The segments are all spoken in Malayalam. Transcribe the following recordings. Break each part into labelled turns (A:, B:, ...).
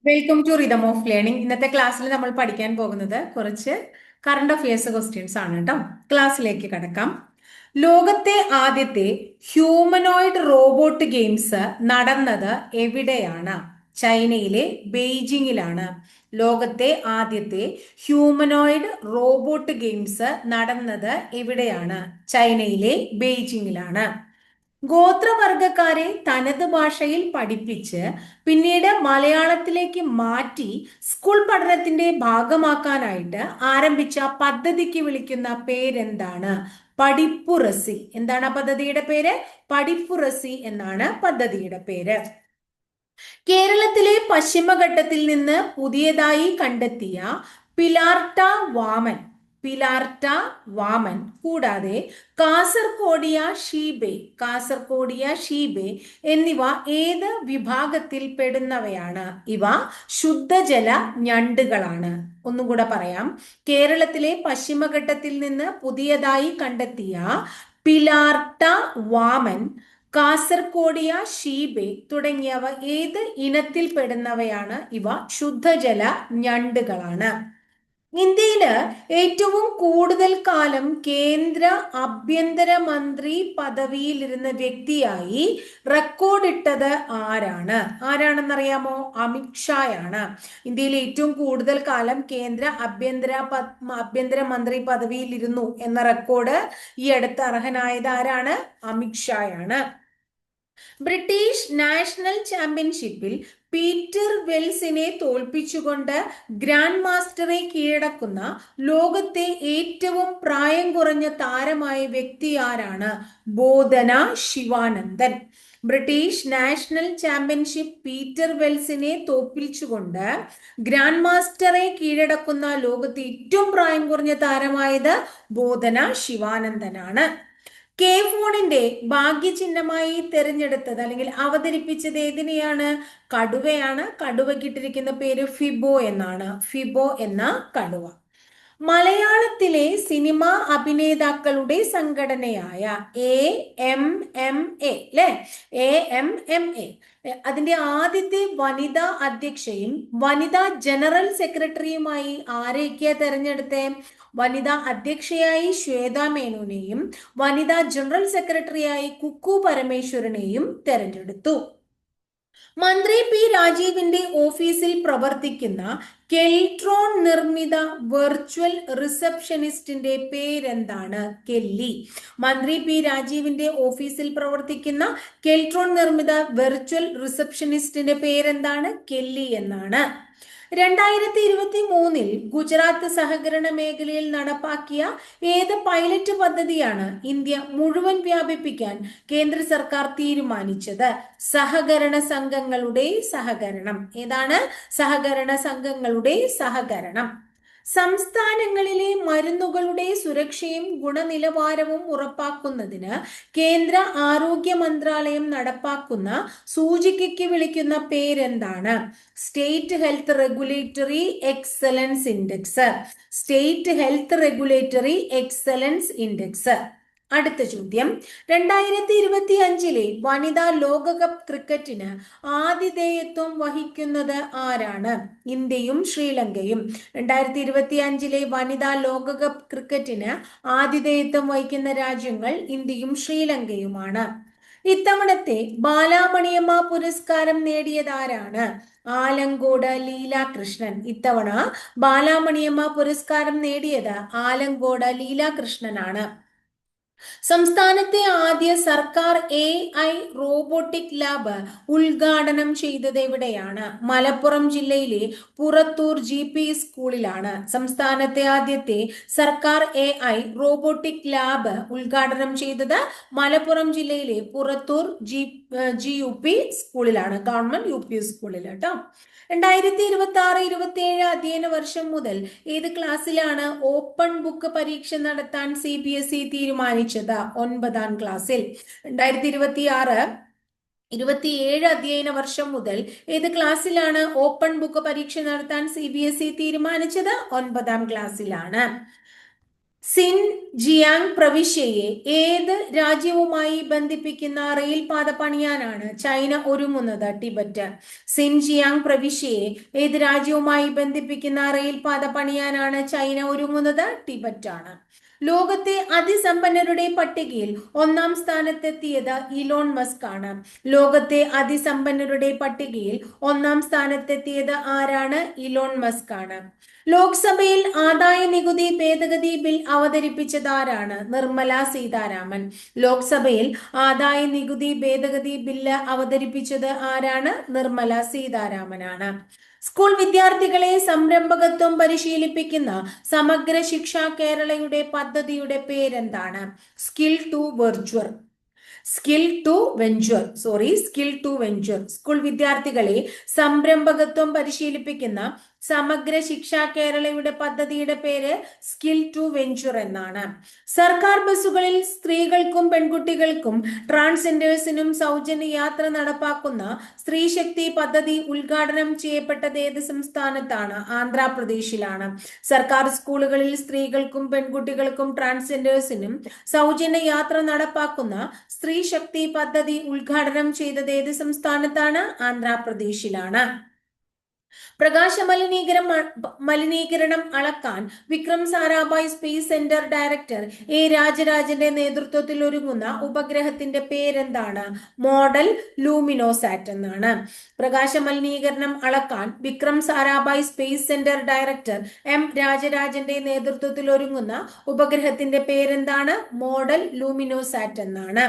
A: Welcome to rhythm of learning. ഇന്നത്തെ ക്ലാസ്സിൽ നമ്മൾ പഠിക്കാൻ പോകുന്നത് കുറച്ച് കറണ്ട് അഫയേഴ്സ് ക്വസ്റ്റ്യൻസ് ആണ് കേട്ടോ. ക്ലാസ്സിലേക്ക് കടക്കാം. ലോകത്തെ ആദ്യത്തെ ഹ്യൂമനോയിഡ് റോബോട്ട് ഗെയിംസ് നടന്നത് എവിടെയാണ്? ചൈനയിലെ ബെയ്ജിങ്ങിലാണ് ലോകത്തെ ആദ്യത്തെ ഹ്യൂമനോയിഡ് റോബോട്ട് ഗെയിംസ് നടന്നത് എവിടെയാണ്? ചൈനയിലെ ബെയ്ജിങ്ങിലാണ്. ഗോത്രവർഗക്കാരെ തനത് ഭാഷയിൽ പഠിപ്പിച്ച് പിന്നീട് മലയാളത്തിലേക്ക് മാറ്റി സ്കൂൾ പഠനത്തിന്റെ ഭാഗമാക്കാനായിട്ട് ആരംഭിച്ച പദ്ധതിക്ക് വിളിക്കുന്ന പേരെന്താണ്? പഠിപ്പുരസി. എന്താണ് ആ പദ്ധതിയുടെ പേര്? പഠിപ്പുരസി എന്നാണ് പദ്ധതിയുടെ പേര്. കേരളത്തിലെ പശ്ചിമഘട്ടത്തിൽ നിന്ന് പുതിയതായി കണ്ടെത്തിയ പിലാർട്ട വാമൻ പിലാർട്ട വാമൻ കൂടാതെ കാസർകോടിയ ഷീബെ എന്നിവ ഏത് വിഭാഗത്തിൽ പെടുന്നവയാണ്? ഇവ ശുദ്ധജല ഞണ്ടുകളാണ്. ഒന്നും കൂടെ പറയാം. കേരളത്തിലെ പശ്ചിമഘട്ടത്തിൽ നിന്ന് പുതിയതായി കണ്ടെത്തിയ പിലാർട്ട വാമൻ, കാസർകോടിയ ഷീബെ തുടങ്ങിയവ ഏത് ഇനത്തിൽ പെടുന്നവയാണ്? ഇവ ശുദ്ധജല ഞണ്ടുകളാണ്. ഇന്ത്യയില് ഏറ്റവും കൂടുതൽ കാലം കേന്ദ്ര ആഭ്യന്തരമന്ത്രി പദവിയിലിരുന്ന വ്യക്തിയായി റെക്കോർഡിട്ടത് ആരാണ്? ആരാണെന്നറിയാമോ? അമിത്ഷായാണ്. ഇന്ത്യയിൽ ഏറ്റവും കൂടുതൽ കാലം കേന്ദ്ര ആഭ്യന്തരമന്ത്രി പദവിയിലിരുന്നു എന്ന റെക്കോർഡ് ഈ അടുത്ത് അർഹനായത് ആരാണ്? അമിത്ഷായാണ്. ബ്രിട്ടീഷ് നാഷണൽ ചാമ്പ്യൻഷിപ്പിൽ പീറ്റർ വെൽസിനെ തോൽപ്പിച്ചുകൊണ്ട് ഗ്രാൻഡ് മാസ്റ്ററെ കീഴടക്കുന്ന ലോകത്തെ ഏറ്റവും പ്രായം കുറഞ്ഞ താരമായ വ്യക്തി ആരാണ്? Bodhana Sivanandan. British national championship Peter വെൽസിനെ തോൽപ്പിച്ചുകൊണ്ട് ഗ്രാൻഡ് മാസ്റ്ററെ കീഴടക്കുന്ന ലോകത്തെ ഏറ്റവും പ്രായം കുറഞ്ഞ താരമായത് ബോധന ശിവാനന്ദനാണ്. കെ ഫോണിന്റെ ഭാഗ്യചിഹ്നമായി തിരഞ്ഞെടുത്തത് അല്ലെങ്കിൽ അവതരിപ്പിച്ചത് ഏതിനെയാണ്? കടുവയാണ്. കടുവയ്ക്കിട്ടിരിക്കുന്ന പേര് ഫിബോ എന്നാണ്. ഫിബോ എന്ന കടുവ. മലയാളത്തിലെ സിനിമാ അഭിനേതാക്കളുടെ സംഘടനയായ AMMA അല്ലെ, AMMA അതിന്റെ ആദ്യത്തെ വനിതാ അധ്യക്ഷയും വനിതാ ജനറൽ സെക്രട്ടറിയുമായി ആരെയൊക്കെയാ തെരഞ്ഞെടുത്തേ? വനിതാ അധ്യക്ഷയായി ശ്വേതാ മേനോനെയും വനിതാ ജനറൽ സെക്രട്ടറിയായി കുക്കു പരമേശ്വരനെയും തെരഞ്ഞെടുത്തു. മന്ത്രി പി രാജീവിന്റെ ഓഫീസിൽ പ്രവർത്തിക്കുന്ന കെൽട്രോൺ നിർമ്മിത വെർച്വൽ റിസപ്ഷനിസ്റ്റിന്റെ പേരെന്താണ്? കെല്ലി. മന്ത്രി പി രാജീവിന്റെ ഓഫീസിൽ പ്രവർത്തിക്കുന്ന കെൽട്രോൺ നിർമ്മിത വെർച്വൽ റിസപ്ഷനിസ്റ്റിന്റെ പേരെന്താണ്? കെല്ലി എന്നാണ്. 2023 ഗുജറാത്ത് സഹകരണ മേഖലയിൽ നടപ്പാക്കിയ ഏത് പൈലറ്റ് പദ്ധതിയാണ് ഇന്ത്യ മുഴുവൻ വ്യാപിപ്പിക്കാൻ കേന്ദ്ര സർക്കാർ തീരുമാനിച്ചത്? സഹകരണ സംഘങ്ങളുടെ സഹകരണം. ഏതാണ്? സഹകരണ സംഘങ്ങളുടെ സഹകരണം. സംസ്ഥാനങ്ങളിലെ മരുന്നുകളുടെ സുരക്ഷയും ഗുണനിലവാരവും ഉറപ്പാക്കുന്നതിന് കേന്ദ്ര ആരോഗ്യ മന്ത്രാലയം നടപ്പാക്കുന്ന സൂചികയ്ക്ക് വിളിക്കുന്ന പേരെന്താണ്? State health regulatory excellence index. State health regulatory excellence index. അടുത്ത ചോദ്യം. 2025 വനിതാ ലോകകപ്പ് ക്രിക്കറ്റിന് ആതിഥേയത്വം വഹിക്കുന്നത് ആരാണ്? ഇന്ത്യയും ശ്രീലങ്കയും. 2025 വനിതാ ലോകകപ്പ് ക്രിക്കറ്റിന് ആതിഥേയത്വം വഹിക്കുന്ന രാജ്യങ്ങൾ ഇന്ത്യയും ശ്രീലങ്കയുമാണ്. ഇത്തവണത്തെ ബാലാമണിയമ്മ പുരസ്കാരം നേടിയതാരാണ്? ആലങ്കോട് ലീലാകൃഷ്ണൻ. ഇത്തവണ ബാലാമണിയമ്മ പുരസ്കാരം നേടിയത് ആലങ്കോട് ലീലാകൃഷ്ണനാണ്. സംസ്ഥാനത്തെ ആദ്യ സർക്കാർ AI റോബോട്ടിക് ലാബ് ഉദ്ഘാടനം ചെയ്തത് എവിടെയാണ്? മലപ്പുറം ജില്ലയിലെ പുറത്തൂർ GP സ്കൂളിലാണ് സംസ്ഥാനത്തെ ആദ്യത്തെ സർക്കാർ AI റോബോട്ടിക് ലാബ് ഉദ്ഘാടനം ചെയ്തത് മലപ്പുറം ജില്ലയിലെ പുറത്തൂർ GUP സ്കൂളിലാണ്. ഗവൺമെന്റ് UP സ്കൂളിൽ കേട്ടോ. 2026-27 അധ്യയന വർഷം മുതൽ ഏത് ക്ലാസ്സിലാണ് ഓപ്പൺ ബുക്ക് പരീക്ഷ നടത്താൻ CBSE തീരുമാനിച്ചത്? 9ാം ക്ലാസ്സിൽ. 2026-27 അധ്യയന വർഷം മുതൽ ഏത് ക്ലാസ്സിലാണ് ഓപ്പൺ ബുക്ക് പരീക്ഷ നടത്താൻ CBSE തീരുമാനിച്ചത്? 9ാം ക്ലാസ്സിലാണ്. സിൻ ജിയാങ് പ്രവിശ്യയെ ഏത് രാജ്യവുമായി ബന്ധിപ്പിക്കുന്ന റെയിൽപാത പണിയാനാണ് ചൈന ഒരുങ്ങുന്നത്? ടിബറ്റ്. സിൻ ജിയാങ് പ്രവിശ്യയെ ഏത് രാജ്യവുമായി ബന്ധിപ്പിക്കുന്ന റെയിൽപാത പണിയാനാണ് ചൈന ഒരുങ്ങുന്നത്? ടിബറ്റ് ആണ്. ലോകത്തെ അതിസമ്പന്നരുടെ പട്ടികയിൽ ഒന്നാം സ്ഥാനത്തെത്തിയത് ഇലോൺ മസ്ക് ആണ്. ലോകത്തെ അതിസമ്പന്നരുടെ പട്ടികയിൽ ഒന്നാം സ്ഥാനത്തെത്തിയത് ആരാണ്? ഇലോൺ മസ്ക് ആണ്. ലോക്സഭയിൽ ആദായ നികുതി ഭേദഗതി ബിൽ അവതരിപ്പിച്ചത് ആരാണ്? നിർമ്മല സീതാരാമൻ. ലോക്സഭയിൽ ആദായ നികുതി ഭേദഗതി ബില്ല് അവതരിപ്പിച്ചത് ആരാണ്? നിർമ്മല സീതാരാമനാണ്. സ്കൂൾ വിദ്യാർത്ഥികളെ സംരംഭകത്വം പരിശീലിപ്പിക്കുന്ന സമഗ്ര ശിക്ഷ കേരളയുടെ പദ്ധതിയുടെ പേരെന്താണ്? Skill to venture. Skill to venture. School വിദ്യാർത്ഥികളെ സംരംഭകത്വം പരിശീലിപ്പിക്കുന്ന സമഗ്ര ശിക്ഷ കേരളയുടെ പദ്ധതിയുടെ പേര് സ്കിൽ ടു വെഞ്ചർ എന്നാണ്. സർക്കാർ ബസ്സുകളിൽ സ്ത്രീകൾക്കും പെൺകുട്ടികൾക്കും ട്രാൻസ്ജെൻഡേഴ്സിനും സൗജന്യ യാത്ര നടപ്പാക്കുന്ന സ്ത്രീ ശക്തി പദ്ധതി ഉദ്ഘാടനം ചെയ്യപ്പെട്ടത് ഏത് സംസ്ഥാനത്താണ്? ആന്ധ്രാപ്രദേശിലാണ്. സർക്കാർ സ്കൂളുകളിൽ സ്ത്രീകൾക്കും പെൺകുട്ടികൾക്കും ട്രാൻസ്ജെൻഡേഴ്സിനും സൗജന്യ യാത്ര നടപ്പാക്കുന്ന സ്ത്രീ ശക്തി പദ്ധതി ഉദ്ഘാടനം ചെയ്തത് ഏത് സംസ്ഥാനത്താണ്? ആന്ധ്രാപ്രദേശിലാണ്. പ്രകാശ മലിനീകരണം അളക്കാൻ Vikram Sarabhai space centre director A രാജരാജന്റെ നേതൃത്വത്തിൽ ഒരുങ്ങുന്ന ഉപഗ്രഹത്തിന്റെ പേരെന്താണ്? മോഡൽ ലൂമിനോസാറ്റ് എന്നാണ്. പ്രകാശ മലിനീകരണം അളക്കാൻ Vikram Sarabhai space centre director M രാജരാജന്റെ നേതൃത്വത്തിൽ ഒരുങ്ങുന്ന ഉപഗ്രഹത്തിന്റെ പേരെന്താണ്? മോഡൽ ലൂമിനോസാറ്റ് എന്നാണ്.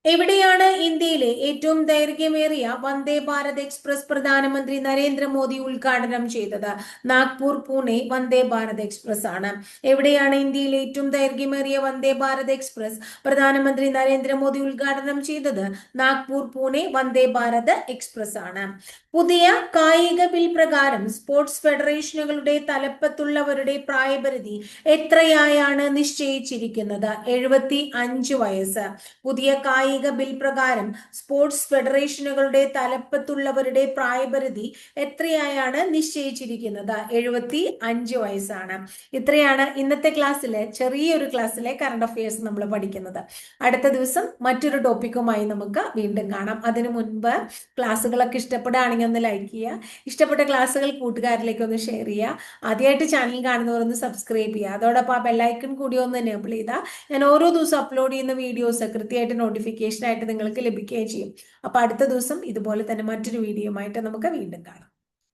A: എവിടെയാണ് ഇന്ത്യയിലെ ഏറ്റവും ദൈർഘ്യമേറിയ വന്ദേ ഭാരത് എക്സ്പ്രസ് പ്രധാനമന്ത്രി നരേന്ദ്രമോദി ഉദ്ഘാടനം ചെയ്തത്? നാഗ്പൂർ പൂനെ വന്ദേ ഭാരത് എക്സ്പ്രസ് ആണ്. എവിടെയാണ് ഇന്ത്യയിലെ ഏറ്റവും ദൈർഘ്യമേറിയ വന്ദേ ഭാരത് എക്സ്പ്രസ് പ്രധാനമന്ത്രി നരേന്ദ്രമോദി ഉദ്ഘാടനം ചെയ്തത്? നാഗ്പൂർ പൂനെ വന്ദേ ഭാരത് എക്സ്പ്രസ് ആണ്. പുതിയ കായിക ബിൽ പ്രകാരം സ്പോർട്സ് ഫെഡറേഷനുകളുടെ തലപ്പത്തുള്ളവരുടെ പ്രായപരിധി എത്രയായാണ് നിശ്ചയിച്ചിരിക്കുന്നത്? 75 വയസ്സ്. പുതിയ കായിക ബിൽ പ്രകാരം സ്പോർട്സ് ഫെഡറേഷനുകളുടെ തലപ്പത്തുള്ളവരുടെ പ്രായപരിധി എത്രയായാണ് നിശ്ചയിച്ചിരിക്കുന്നത്? 75 വയസ്സാണ്. ഇത്രയാണ് ഇന്നത്തെ ക്ലാസ്സിലെ ചെറിയൊരു ക്ലാസ്സിലെ കറണ്ട് അഫയേഴ്സ് നമ്മൾ പഠിക്കുന്നത്. അടുത്ത ദിവസം മറ്റൊരു ടോപ്പിക്കുമായി നമുക്ക് വീണ്ടും കാണാം. അതിനു മുൻപ് ക്ലാസ്സുകളൊക്കെ ഇഷ്ടപ്പെടുകയാണെങ്കിൽ ഒന്ന് ലൈക്ക് ചെയ്യുക. ഇഷ്ടപ്പെട്ട ക്ലാസ്സുകൾ കൂട്ടുകാരിലേക്ക് ഒന്ന് ഷെയർ ചെയ്യുക. ആദ്യമായിട്ട് ചാനൽ കാണുന്നവർ ഒന്ന് സബ്സ്ക്രൈബ് ചെയ്യുക. അതോടൊപ്പം ആ ബെല്ലൈക്കൺ കൂടി ഒന്ന് എനേബിൾ ചെയ്താൽ ഞാൻ ഓരോ ദിവസം അപ്ലോഡ് ചെയ്യുന്ന വീഡിയോസ് കൃത്യമായിട്ട് നോട്ടിഫിക്കേഷൻ ആയിട്ട് നിങ്ങൾക്ക് ലഭിക്കുകയും ചെയ്യും. അപ്പൊ അടുത്ത ദിവസം ഇതുപോലെ തന്നെ മറ്റൊരു വീഡിയോ ആയിട്ട് നമുക്ക് വീണ്ടും കാണാം.